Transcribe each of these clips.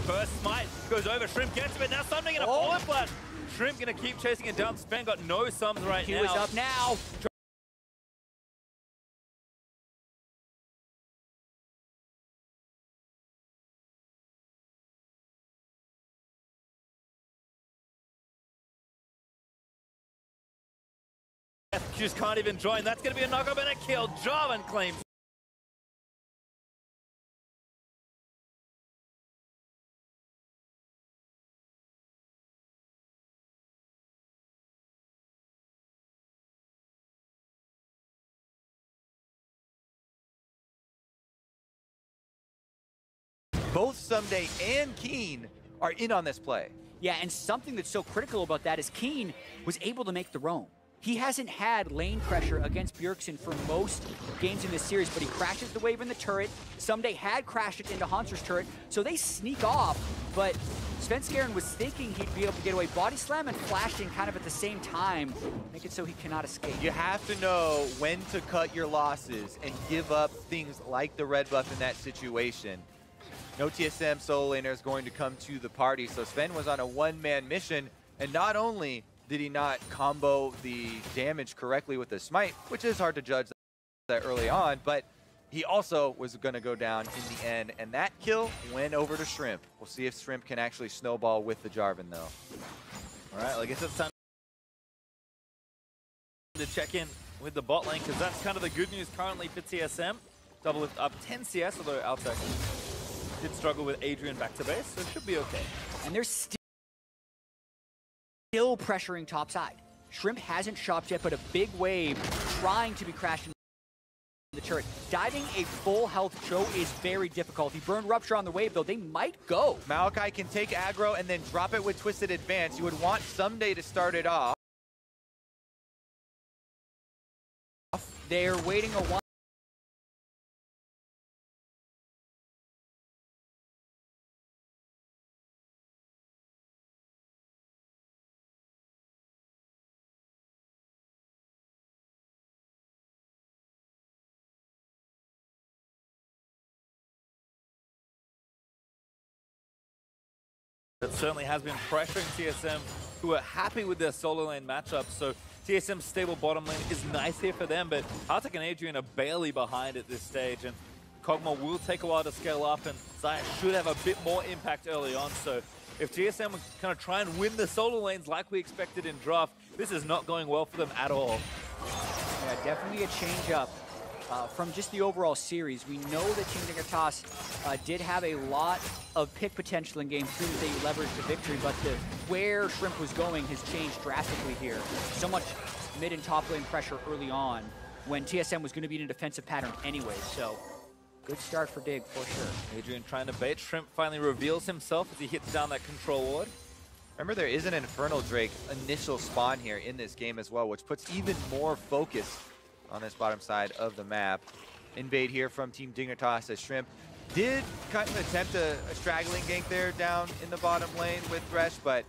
First smite goes over, Shrimp gets it, now something in a forward flash. Shrimp gonna keep chasing it down. Sven got no sums right now. Q is up now. Just can't even join. That's gonna be a knock-up and a kill. Jarvan claims. Both Someday and Keen are in on this play. Yeah, and something that's so critical about that is Keen was able to make the roam. He hasn't had lane pressure against Bjergsen for most games in this series, but he crashes the wave in the turret. Someday had crashed it into Hanser's turret, so they sneak off, but Svenskeren was thinking he'd be able to get away. Body slam and flashing kind of at the same time, make it so he cannot escape. You have to know when to cut your losses and give up things like the red buff in that situation. No TSM solo laner is going to come to the party, so Sven was on a one-man mission, and not only did he not combo the damage correctly with the smite, which is hard to judge that early on, but he also was going to go down in the end, and that kill went over to Shrimp. We'll see if Shrimp can actually snowball with the Jarvan, though. All right, I guess it's time to check in with the bot lane, because that's kind of the good news currently for TSM. Double up 10 CS, although Altec did struggle with Adrian back to base, so it should be okay. And they're still pressuring topside. Shrimp hasn't shopped yet, but a big wave trying to be crashed in the turret. Diving a full health Cho is very difficult. He burned Rupture on the wave, though. They might go. Maokai can take aggro and then drop it with Twisted Advance. You would want Someday to start it off. They're waiting a while. That certainly has been pressuring TSM, who are happy with their solo lane matchup. So TSM's stable bottom lane is nice here for them, but Arctic and Adrian are barely behind at this stage, and Kog'Maw will take a while to scale up, and Xayah should have a bit more impact early on. So if TSM kind of try and win the solo lanes like we expected in draft, this is not going well for them at all. Yeah, definitely a change up. From just the overall series, we know that Team Dignitas did have a lot of pick potential in Game 2 that they leveraged the victory, but where Shrimp was going has changed drastically here. So much mid and top lane pressure early on when TSM was going to be in a defensive pattern anyway, so good start for Dig for sure. Adrian trying to bait. Shrimp finally reveals himself as he hits down that control ward. Remember, there is an Infernal Drake initial spawn here in this game as well, which puts even more focus on this bottom side of the map. Invade here from Team Dignitas as Shrimp did kind of attempt a straggling gank there down in the bottom lane with Thresh, but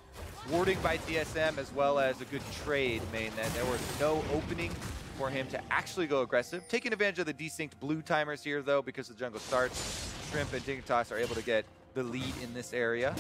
warding by TSM as well as a good trade meant that there was no opening for him to actually go aggressive. Taking advantage of the desync blue timers here though, because the jungle starts. Shrimp and Dignitas are able to get the lead in this area.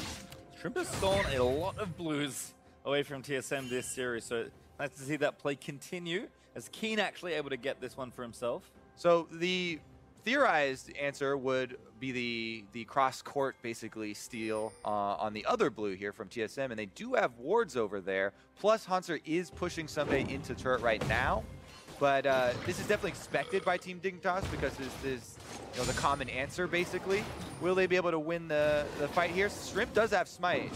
Shrimp has stolen a lot of blues away from TSM this series, so nice to see that play continue, as Keen actually able to get this one for himself. So the theorized answer would be the cross-court, basically, steal on the other blue here from TSM, and they do have wards over there. Plus, Hanser is pushing Someday into turret right now, but this is definitely expected by Team Dignitas because this is the common answer, basically. Will they be able to win the fight here? Shrimp does have Smite.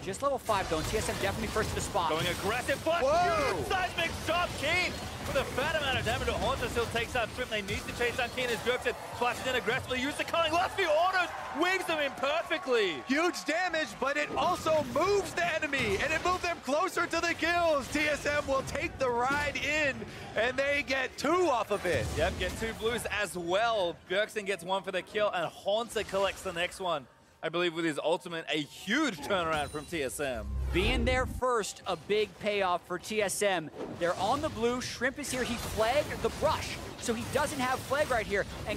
Just level 5 though, and TSM definitely first to the spot. Going aggressive, but huge seismic shot, Keen with a fat amount of damage. Haunter still takes out Shrimp. They need to chase down Keen as Bjergsen flashes in aggressively, use the culling, last few autos, weaves them in perfectly. Huge damage, but it also moves the enemy, and it moved them closer to the kills. TSM will take the ride in, and they get 2 off of it. Yep, get 2 blues as well. Bjergsen gets 1 for the kill, and Haunter collects the next one. I believe with his ultimate, a huge turnaround from TSM. Being there first, a big payoff for TSM. They're on the blue, Shrimp is here, he flagged the brush, so he doesn't have flag right here, and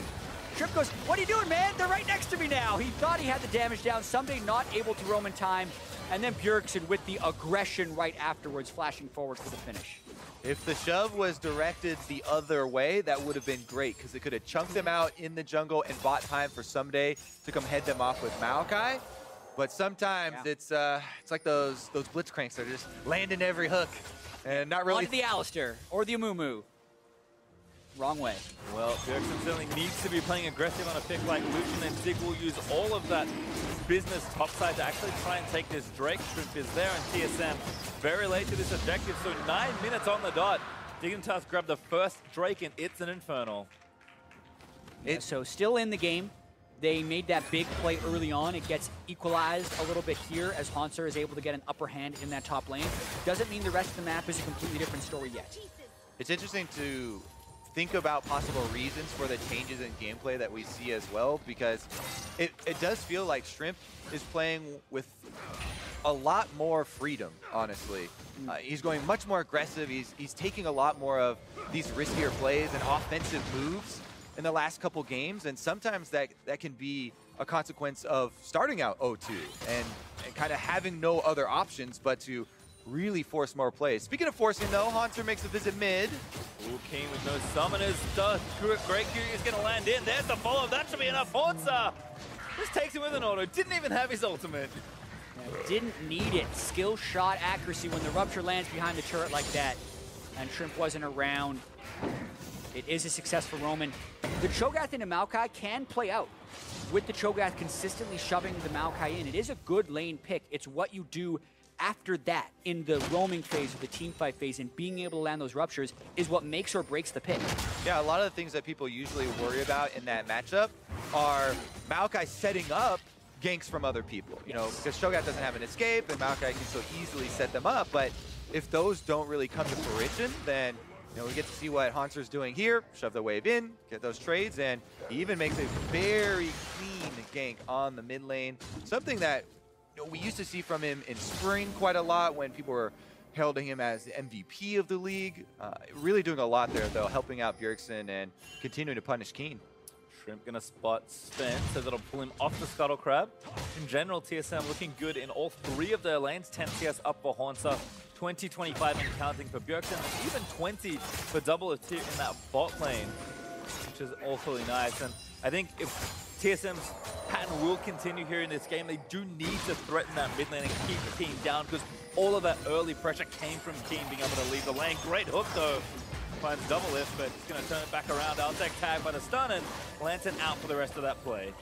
Shrimp goes, what are you doing, man? They're right next to me now. He thought he had the damage down. Someday not able to roam in time. And then Bjergsen with the aggression right afterwards, flashing forward for the finish. If the shove was directed the other way, that would have been great, because it could have chunked them out in the jungle and bought time for Someday to come head them off with Maokai. But sometimes it's like those blitzcranks that are just landing every hook and not really. Onto the Alistair or the Amumu. Wrong way. Well, Bjergsen certainly needs to be playing aggressive on a pick like Lucian, and Dig will use all of that business topside to actually try and take this Drake. Shrimp is there, and TSM very late to this objective, so 9 minutes on the dot. Dignitas grabbed the first Drake, and it's an Infernal. So still in the game. They made that big play early on. It gets equalized a little bit here as Hansar is able to get an upper hand in that top lane. Doesn't mean the rest of the map is a completely different story yet. It's interesting to think about possible reasons for the changes in gameplay that we see as well, because it does feel like Shrimp is playing with a lot more freedom, honestly. He's going much more aggressive. He's taking a lot more of these riskier plays and offensive moves in the last couple games, and sometimes that can be a consequence of starting out 0-2 and kind of having no other options but to really force more plays. Speaking of forcing, though, Hansar makes a visit mid. Ooh, Keen with no summoners. Great Q is going to land in. There's the follow. That should be enough. Hansar just takes him with an auto. Didn't even have his ultimate. Didn't need it. Skill shot accuracy when the Rupture lands behind the turret like that. And Shrimp wasn't around. It is a success for Roman. The Cho'Gath into Maokai can play out. With the Cho'Gath consistently shoving the Maokai in, it is a good lane pick. It's what you do after that in the roaming phase or the team fight phase, and being able to land those Ruptures is what makes or breaks the pick. Yeah, a lot of the things that people usually worry about in that matchup are Maokai setting up ganks from other people, you know, because Cho'Gath doesn't have an escape and Maokai can so easily set them up. But if those don't really come to fruition, then we get to see what Hansar's doing here. Shove the wave in, get those trades, and he even makes a very clean gank on the mid lane. Something that we used to see from him in spring quite a lot when people were heralding him as the MVP of the league. Really doing a lot there, though, helping out Bjergsen and continuing to punish Keen. Shrimp gonna spot Sven, so that'll pull him off the Scuttle Crab. In general, TSM looking good in all 3 of their lanes. 10 CS up for Hansar, 20, 25 and counting for Bjergsen, and even 20 for Double of Two in that bot lane, which is awfully nice. And I think if TSM's pattern will continue here in this game, they do need to threaten that mid lane and keep Keen down, because all of that early pressure came from Keen being able to leave the lane. Great hook though. Finds double lift, but he's going to turn it back around. Altec tagged by the stun, and Lantern out for the rest of that play.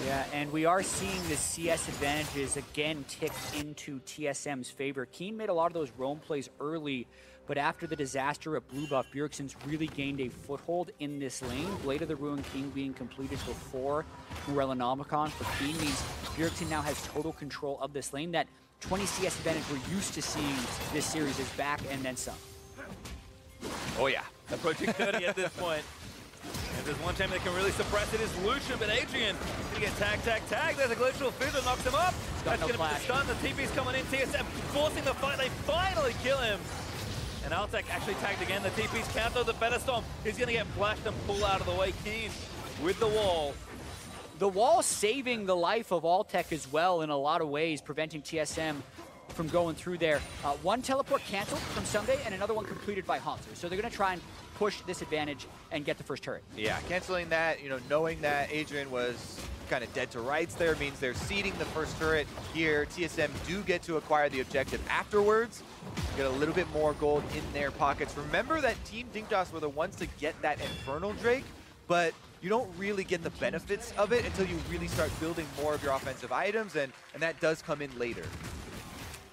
Yeah, and we are seeing the CS advantages again tick into TSM's favor. Keen made a lot of those roam plays early, but after the disaster of Blue Buff, Bjergsen's really gained a foothold in this lane. Blade of the Ruin King being completed before Morellonomicon for Keen means Bjergsen now has total control of this lane. That 20 CS advantage we're used to seeing this series is back and then some. Oh yeah. Approaching 30 at this point. If there's one team that can really suppress it, is Lucian, but Adrian gonna get tagged. There's a glacial food that knocks him up. That's gonna be the stun. The TP's coming in. TSM forcing the fight. They finally kill him. And Altec actually tagged again. The TP's counter the better storm. He's gonna get flashed and pull out of the way. Keen with the wall. The wall saving the life of Altec as well in a lot of ways, preventing TSM from going through there. One teleport canceled from Someday and another one completed by Hansar. So they're going to try and push this advantage and get the first turret. Yeah, canceling that, knowing that Adrian was kind of dead to rights there means they're seeding the first turret here. TSM do get to acquire the objective afterwards. Get a little bit more gold in their pockets. Remember that Team Dignitas were the ones to get that Infernal Drake, but you don't really get the benefits of it until you really start building more of your offensive items, and that does come in later.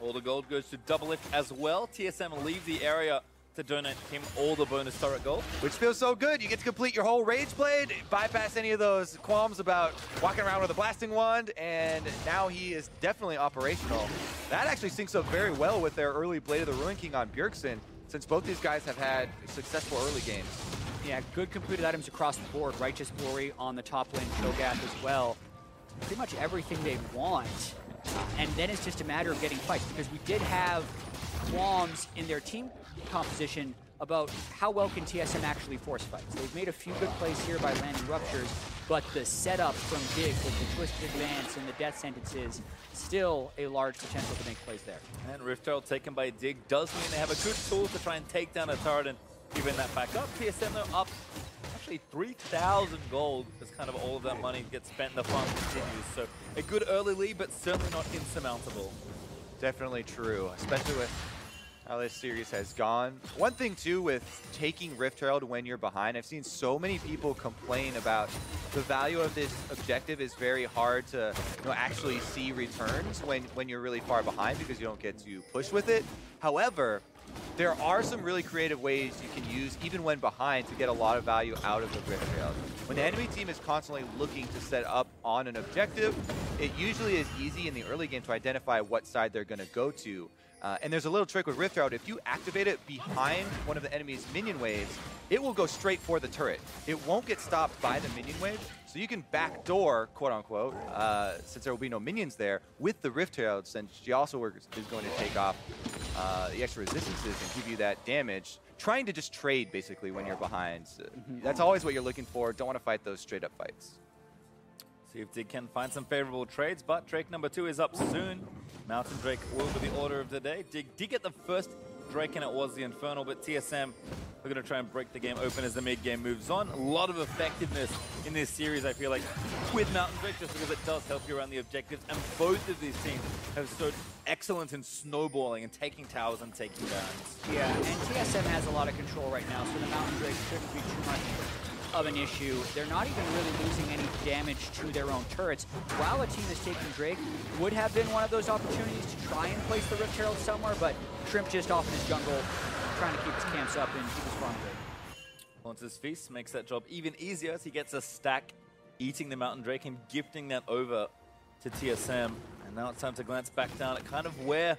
All the gold goes to Double Lift as well. TSM leave the area to donate him all the bonus turret gold. Which feels so good. You get to complete your whole Rage Blade, bypass any of those qualms about walking around with a blasting wand, and now he is definitely operational. That actually syncs up very well with their early Blade of the Ruin King on Bjergsen, since both these guys have had successful early games. Yeah, good completed items across the board. Righteous Glory on the top lane, Cho'Gath as well. Pretty much everything they want. And then it's just a matter of getting fights, because we did have qualms in their team composition about how well can TSM actually force fights. They've made a few good plays here by landing ruptures, but the setup from Dig with the twisted advance and the death sentences, still a large potential to make plays there. And Rift Herald taken by Dig does mean they have a good tool to try and take down a turret and even that back up. TSM though up actually 3,000 gold as kind of all of that money gets spent, the farm continues. So a good early lead, but certainly not insurmountable. Definitely true, especially with how this series has gone. One thing too with taking Rift Herald when you're behind, I've seen so many people complain about the value of this objective is very hard to actually see returns when you're really far behind because you don't get to push with it. However, there are some really creative ways you can use even when behind to get a lot of value out of the Rift Herald. When the enemy team is constantly looking to set up on an objective, it usually is easy in the early game to identify what side they're going to go to. And there's a little trick with Rift Herald. If you activate it behind one of the enemy's minion waves, it will go straight for the turret. It won't get stopped by the minion wave, so you can backdoor, quote unquote, since there will be no minions there, with the Rift Herald, since she also is going to take off the extra resistances and give you that damage. Trying to just trade, basically, when you're behind. So that's always what you're looking for. Don't want to fight those straight-up fights. See if Dig can find some favorable trades, but Drake number 2 is up soon. Mountain Drake will be the order of the day. Dig did get the first Drake and it was the Infernal, but TSM are going to try and break the game open as the mid-game moves on. A lot of effectiveness in this series, I feel like, with Mountain Drake, just because it does help you around the objectives, and both of these teams have showed excellence in snowballing and taking towers and taking downs. Yeah, and TSM has a lot of control right now, so the Mountain Drake shouldn't be too much of an issue. They're not even really losing any damage to their own turrets. While a team is taking Drake, would have been one of those opportunities to try and place the Rift Herald somewhere, but Shrimp just off in his jungle, trying to keep his camps up and keep his farm good. Launches Feast makes that job even easier as he gets a stack, eating the Mountain Drake and gifting that over to TSM. And now it's time to glance back down at kind of where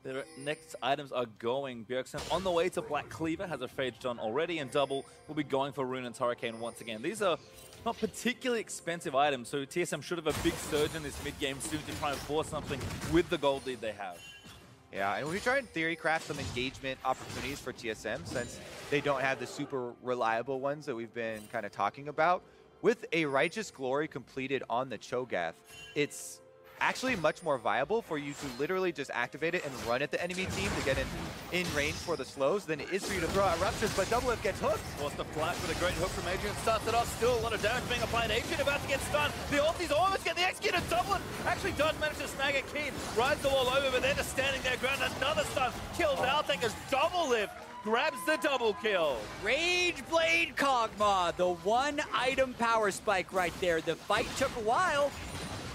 the next items are going. Bjergsen on the way to Black Cleaver, has a Phage done already, and Double will be going for Rune and Hurricane once again. These are not particularly expensive items, so TSM should have a big surge in this mid-game soon to try and force something with the gold lead they have. Yeah, and we try in theory craft some engagement opportunities for TSM since they don't have the super reliable ones that we've been kind of talking about. With a Righteous Glory completed on the Cho'Gath, it's actually much more viable for you to literally just activate it and run at the enemy team to get in range for the slows than it is for you to throw out Ruptures, but Doublelift gets hooked. Forced the flash with a great hook from Adrian, starts it off, still a lot of damage being applied. Adrian about to get stunned, the ulti's almost get the executed. Doublelift actually does manage to snag a Keen, rides the wall over, but they're just standing their ground. Another stun, kills Altek as Doublelift grabs the double kill. Rage Blade Kog'Maw, the one item power spike right there. The fight took a while.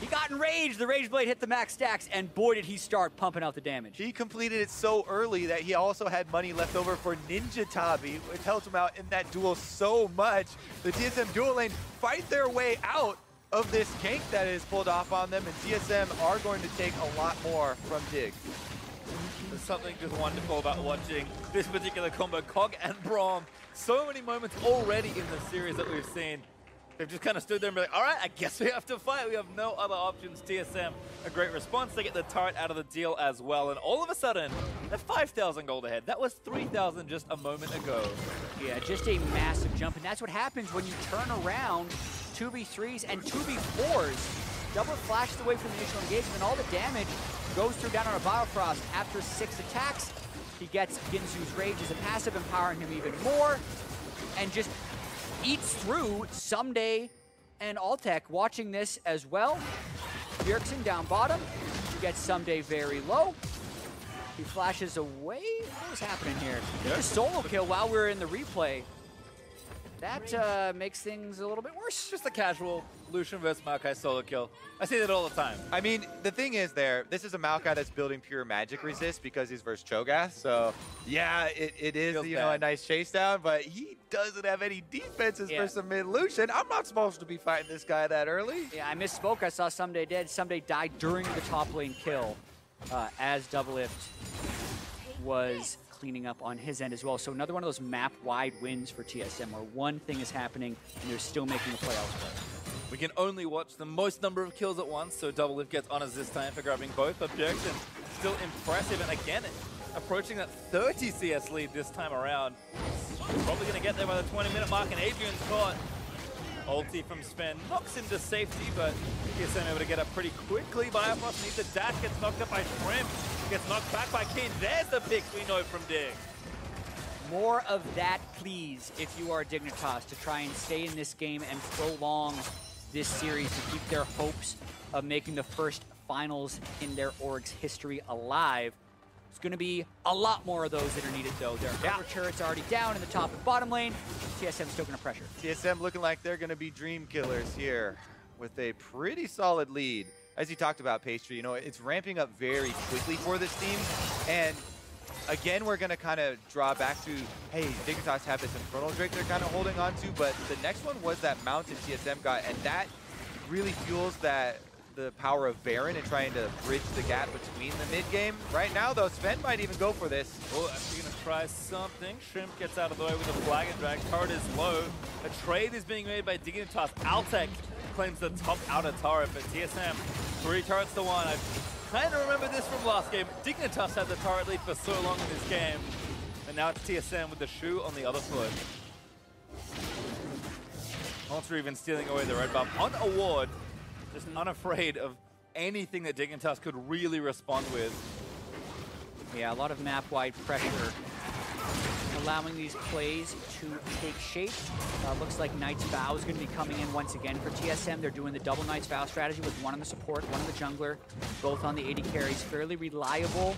He got enraged, the Rage Blade hit the max stacks, and boy did he start pumping out the damage. He completed it so early that he also had money left over for Ninja Tabi, which helped him out in that duel so much. The TSM dual lane fight their way out of this gank that is pulled off on them, and TSM are going to take a lot more from Dig. There's something just wonderful about watching this particular combo. Cog and Braum, so many moments already in the series that we've seen. They've just kind of stood there and be like, all right, I guess we have to fight. We have no other options. TSM, a great response. They get the turret out of the deal as well. And all of a sudden, they're 5,000 gold ahead. That was 3,000 just a moment ago. Yeah, just a massive jump. And that's what happens when you turn around 2v3s and 2v4s. Double flashes away from the initial engagement, and all the damage goes through down on a Biofrost. After 6 attacks, he gets Ginzu's Rage as a passive, empowering him even more. And just eats through Someday and Altek watching this as well. Bjergsen down bottom. He gets Someday very low. He flashes away. What was happening here? He gets a solo kill while we were in the replay. That makes things a little bit worse. Just a casual Lucian versus Maokai solo kill. I see that all the time. I mean, the thing is this is a Maokai that's building pure magic resist because he's versus Cho'Gath, so yeah, it is, a nice chase down, but he doesn't have any defenses for some mid Lucian. I'm not supposed to be fighting this guy that early. Yeah, I misspoke. I saw Someday dead. Someday died during the top lane kill as Doublelift was cleaning up on his end as well. So another one of those map-wide wins for TSM where one thing is happening and they're still making a play elsewhere. We can only watch the most number of kills at once, so Doublelift gets honors this time for grabbing both, but Bjergsen still impressive, and again, approaching that 30 CS lead this time around. Probably going to get there by the 20-minute mark, and Adrian's caught. Ulti from Sven knocks into safety, but TSM able to get up pretty quickly. Biofrost needs a dash, gets knocked up by Shrimp, gets knocked back by Keen. There's the pick we know from Dig. More of that, please, if you are Dignitas, to try and stay in this game and prolong this series to keep their hopes of making the first finals in their org's history alive. There's going to be a lot more of those that are needed, though. Their cover turrets already down in the top and bottom lane. TSM still going to pressure. TSM looking like they're going to be dream killers here with a pretty solid lead. As you talked about, Pastry, you know, it's ramping up very quickly for this team. And again, we're going to kind of draw back to, hey, Dignitas have this Infernal Drake they're kind of holding on to, but the next one was that Mountain TSM got, and that really fuels the power of Baron and trying to bridge the gap between the mid game. Right now, though, Sven might even go for this. Oh, actually going to try something. Shrimp gets out of the way with a flag and drag. Turret is low. A trade is being made by Dignitas. Altec claims the top outer turret, but TSM, 3 turrets to 1. I kind of remember this from last game. Dignitas had the turret lead for so long in this game, and now it's TSM with the shoe on the other foot. Monster even stealing away the red buff on a ward, just unafraid of anything that Dignitas could really respond with. Yeah, a lot of map-wide pressure, allowing these plays to take shape. Looks like Knight's Vow is going to be coming in once again for TSM. They're doing the double Knight's Vow strategy with one on the support, one on the jungler, both on the AD carries. Fairly reliable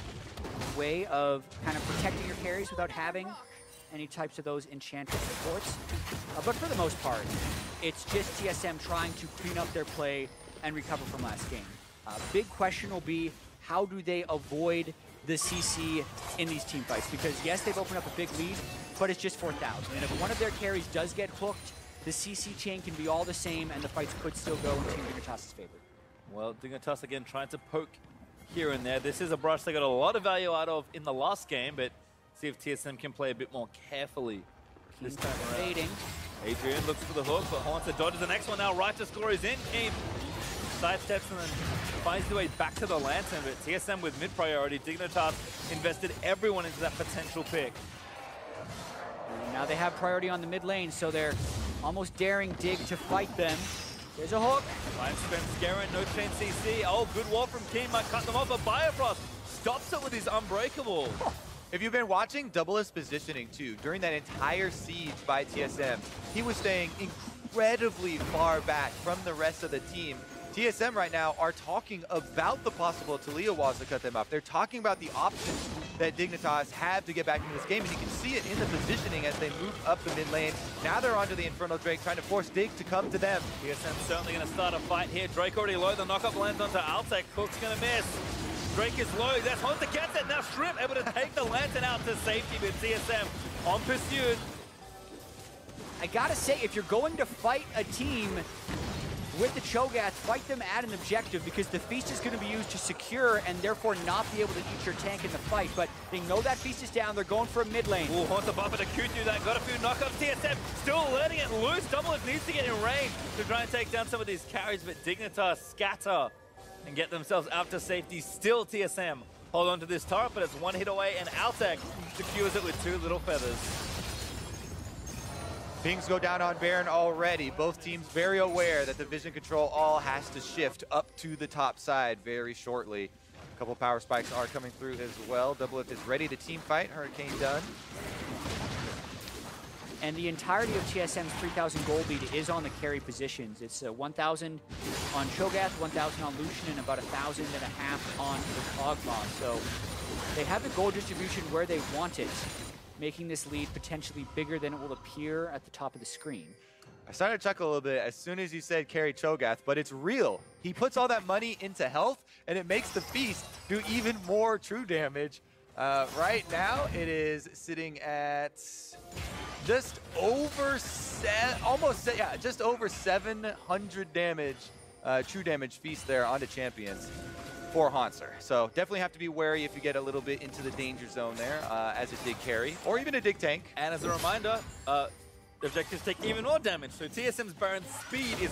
way of kind of protecting your carries without having any types of those enchantress supports. But for the most part, it's just TSM trying to clean up their play and recover from last game. Big question will be, how do they avoid the CC in these team fights? Because yes, they've opened up a big lead, but it's just 4,000. And if one of their carries does get hooked, the CC chain can be all the same, and the fights could still go in Team Dignitas' favor. Well, Dignitas again trying to poke here and there. This is a brush they got a lot of value out of in the last game, but see if TSM can play a bit more carefully this time around. Fading. Adrian looks for the hook, but Haunter dodges the next one now. Right to score is in. Keen sidesteps and then finds the way back to the Lantern, but TSM with mid priority. Dignitas invested everyone into that potential pick. And now they have priority on the mid lane, so they're almost daring Dig to fight them. There's a hook. Finds Spence Garen, no chain CC. Oh, good wall from Keen, might cut them off, but Biofrost stops it with his Unbreakable. If you've been watching, Double is positioning too. During that entire siege by TSM, he was staying incredibly far back from the rest of the team. TSM right now are talking about the possible Taliyah walls to cut them off. They're talking about the options that Dignitas have to get back into this game, and you can see it in the positioning as they move up the mid lane. Now they're onto the Infernal Drake, trying to force Dig to come to them. TSM certainly going to start a fight here. Drake already low. The knockup lands onto Altec. Cook's going to miss. Drake is low. That's Hunter gets it. Now Shrimp able to take the Lantern out to safety with TSM on pursuit. I gotta say, if you're going to fight a team with the Cho'Gath, fight them at an objective, because the Feast is going to be used to secure and therefore not be able to eat your tank in the fight. But they know that Feast is down. They're going for a mid lane. Ooh, Haunter bumper to Q through that. Got a few knockups. TSM still letting it loose. Double needs to get in range to try and take down some of these carries, but Dignitas scatter and get themselves out to safety. Still TSM hold on to this turret, but it's one hit away, and Altec secures it with 2 little feathers. Pings go down on Baron already. Both teams very aware that the vision control all has to shift up to the top side very shortly. A couple power spikes are coming through as well. Doublelift is ready to team fight. Hurricane done. And the entirety of TSM's 3,000 gold lead is on the carry positions. It's 1,000 on Cho'Gath, 1,000 on Lucian, and about 1,500 on the Ogma. So they have the gold distribution where they want it, making this lead potentially bigger than it will appear at the top of the screen. I started to chuckle a little bit as soon as you said carry Cho'Gath, but it's real. He puts all that money into health, and it makes the Feast do even more true damage. Right now, it is sitting at just over just over 700 damage, true damage Feast there onto champions for Haunter. So definitely have to be wary if you get a little bit into the danger zone there as a dig carry, or even a dig tank. And as a reminder, objectives take even more damage, so TSM's Baron's speed is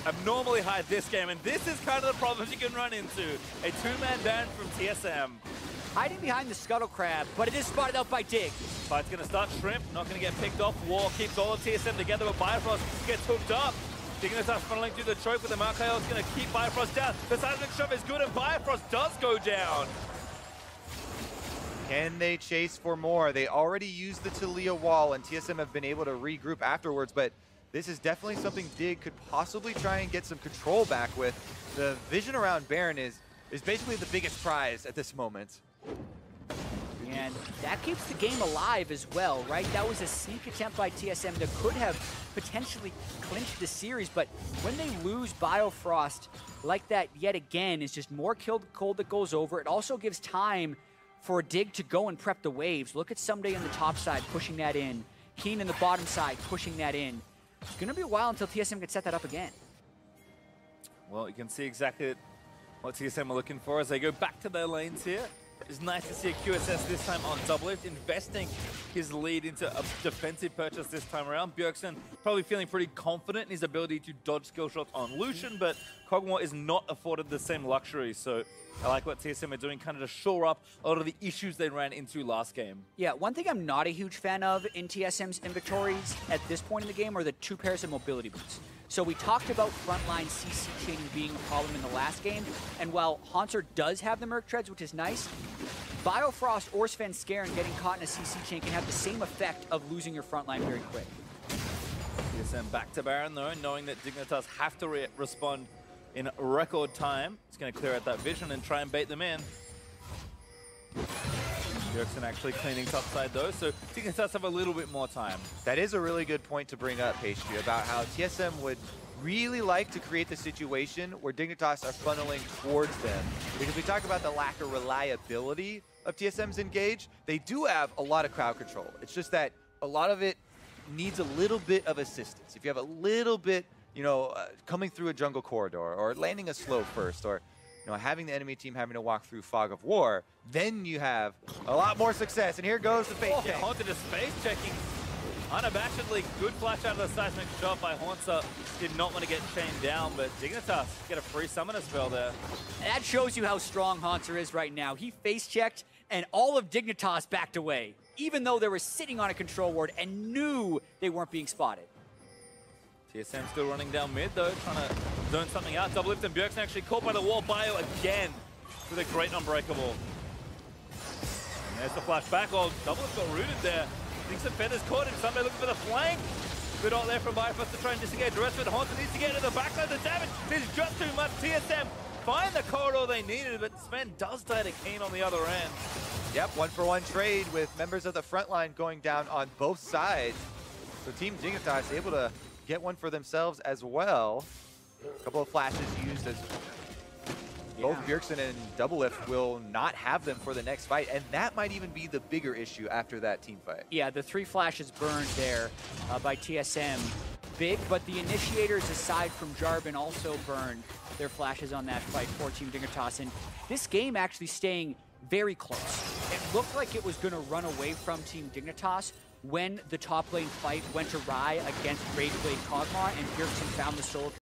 abnormally high this game, and this is kind of the problems you can run into. A 2-man Baron from TSM. hiding behind the Scuttle Crab, but it is spotted out by Dig. Fight's gonna start. Shrimp not gonna get picked off. War keeps all of TSM together, but Bifrost gets hooked up. Dignitas funneling through the choke with the Markael's gonna keep Bifrost down. The seismic shove is good and Bifrost does go down. Can they chase for more? They already used the Talia wall, and TSM have been able to regroup afterwards, but this is definitely something Dig could possibly try and get some control back with. The vision around Baron is basically the biggest prize at this moment. And that keeps the game alive as well, right? That was a sneak attempt by TSM that could have potentially clinched the series, but when they lose Biofrost like that yet again, it's just more killed cold that goes over. It also gives time for Dig to go and prep the waves. Look at Someday on the top side pushing that in. Keen in the bottom side pushing that in. It's going to be a while until TSM can set that up again. Well, you can see exactly what TSM are looking for as they go back to their lanes here. It's nice to see a QSS this time on Doublelift, investing his lead into a defensive purchase this time around. Bjergsen probably feeling pretty confident in his ability to dodge skill shots on Lucian, but Kog'Maw is not afforded the same luxury, so I like what TSM are doing, kind of to shore up a lot of the issues they ran into last game. Yeah, one thing I'm not a huge fan of in TSM's inventories at this point in the game are the 2 pairs of mobility boots. So we talked about frontline CC chaining being a problem in the last game, and while Haunter does have the Merc Treads, which is nice, Biofrost or Sven Skaren getting caught in a CC chain can have the same effect of losing your frontline very quick. TSM back to Baron though, knowing that Dignitas have to respond in record time. It's going to clear out that vision and try and bait them in. Bjergsen actually cleaning topside though, so Dignitas have a little bit more time. That is a really good point to bring up, Pastry, about how TSM would really like to create the situation where Dignitas are funneling towards them. Because we talk about the lack of reliability of TSM's engage, they do have a lot of crowd control. It's just that a lot of it needs a little bit of assistance. If you have a little bit, you know, coming through a jungle corridor or landing a slow first or having the enemy team having to walk through fog of war, then you have a lot more success. And here goes the face check. Haunter just face checking. Unabashedly good flash out of the seismic shot by Haunter. Did not want to get chained down, but Dignitas get a free summoner spell there. That shows you how strong Haunter is right now. He face checked and all of Dignitas backed away, even though they were sitting on a control ward and knew they weren't being spotted. TSM still running down mid though, trying to zone something out. Doublelift and Bjergsen actually caught by the wall. Bio again with a great unbreakable. And there's the flash back. Oh, Doublelift got rooted there. Thinks the feathers caught him. Somebody looking for the flank. Good ult there from Bifrost to try and disengage. The rest of it, Haunter needs to get into the backside. The damage is just too much. TSM find the corridor they needed, but Sven does die to Keen on the other end. Yep, 1-for-1 trade with members of the front line going down on both sides. So Team Dignitas able to get one for themselves as well. A couple of flashes used as both Bjergsen and Doublelift will not have them for the next fight, and that might even be the bigger issue after that team fight. Yeah, the 3 flashes burned there by TSM. Big, but the initiators, aside from Jarvan, also burned their flashes on that fight for Team Dignitas. And this game actually staying very close. It looked like it was going to run away from Team Dignitas when the top lane fight went awry against Rageblade Kog'Maw, and Bjergsen found the solo